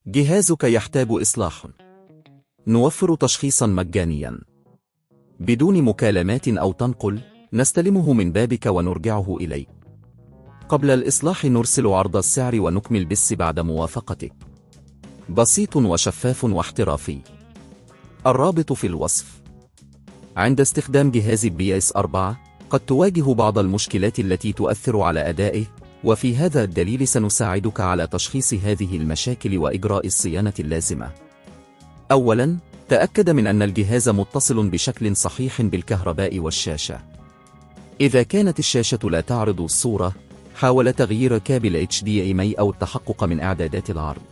جهازك يحتاج إصلاح. نوفر تشخيصا مجانيا بدون مكالمات أو تنقل، نستلمه من بابك ونرجعه إليك. قبل الإصلاح نرسل عرض السعر ونكمل بس بعد موافقتك. بسيط وشفاف واحترافي. الرابط في الوصف. عند استخدام جهاز بلاي 4 قد تواجه بعض المشكلات التي تؤثر على أدائه، وفي هذا الدليل سنساعدك على تشخيص هذه المشاكل وإجراء الصيانة اللازمة. أولاً، تأكد من أن الجهاز متصل بشكل صحيح بالكهرباء والشاشة. إذا كانت الشاشة لا تعرض الصورة، حاول تغيير كابل HDMI أو التحقق من إعدادات العرض.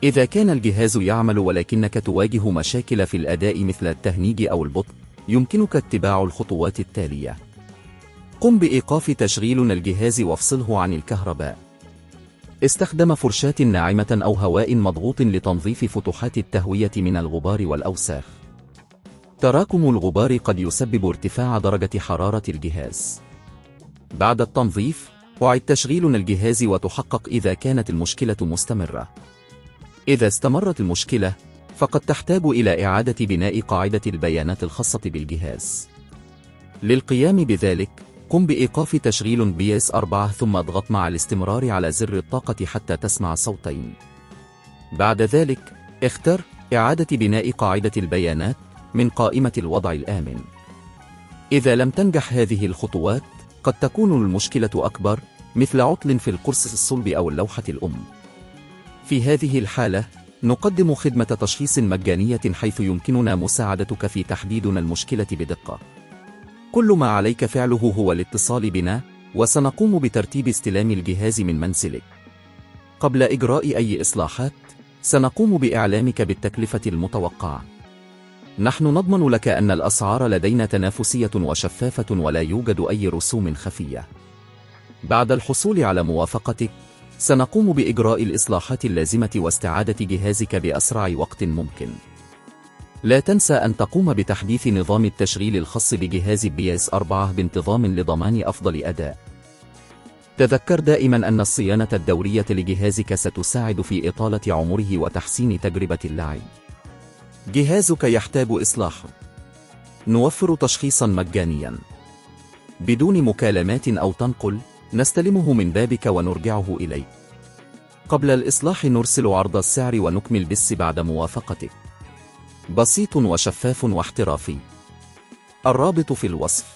إذا كان الجهاز يعمل ولكنك تواجه مشاكل في الأداء مثل التهنيج أو البطء، يمكنك اتباع الخطوات التالية. قم بإيقاف تشغيل الجهاز وافصله عن الكهرباء. استخدم فرشاة ناعمة أو هواء مضغوط لتنظيف فتحات التهوية من الغبار والأوساخ. تراكم الغبار قد يسبب ارتفاع درجة حرارة الجهاز. بعد التنظيف، أعد تشغيل الجهاز وتحقق إذا كانت المشكلة مستمرة. إذا استمرت المشكلة، فقد تحتاج إلى إعادة بناء قاعدة البيانات الخاصة بالجهاز. للقيام بذلك، قم بإيقاف تشغيل بلاي 4 ثم اضغط مع الاستمرار على زر الطاقة حتى تسمع صوتين. بعد ذلك، اختر إعادة بناء قاعدة البيانات من قائمة الوضع الآمن. إذا لم تنجح هذه الخطوات، قد تكون المشكلة أكبر، مثل عطل في القرص الصلب أو اللوحة الأم. في هذه الحالة، نقدم خدمة تشخيص مجانية حيث يمكننا مساعدتك في تحديد المشكلة بدقة. كل ما عليك فعله هو الاتصال بنا، وسنقوم بترتيب استلام الجهاز من منزلك. قبل إجراء أي إصلاحات، سنقوم بإعلامك بالتكلفة المتوقعة. نحن نضمن لك أن الأسعار لدينا تنافسية وشفافة ولا يوجد أي رسوم خفية. بعد الحصول على موافقتك، سنقوم بإجراء الإصلاحات اللازمة واستعادة جهازك بأسرع وقت ممكن. لا تنسى أن تقوم بتحديث نظام التشغيل الخاص بجهاز بلاي 4 بانتظام لضمان أفضل أداء. تذكر دائما أن الصيانة الدورية لجهازك ستساعد في إطالة عمره وتحسين تجربة اللعب. جهازك يحتاج إصلاح. نوفر تشخيصا مجانيا بدون مكالمات أو تنقل، نستلمه من بابك ونرجعه إليك. قبل الإصلاح نرسل عرض السعر ونكمل بس بعد موافقتك. بسيط وشفاف واحترافي. الرابط في الوصف.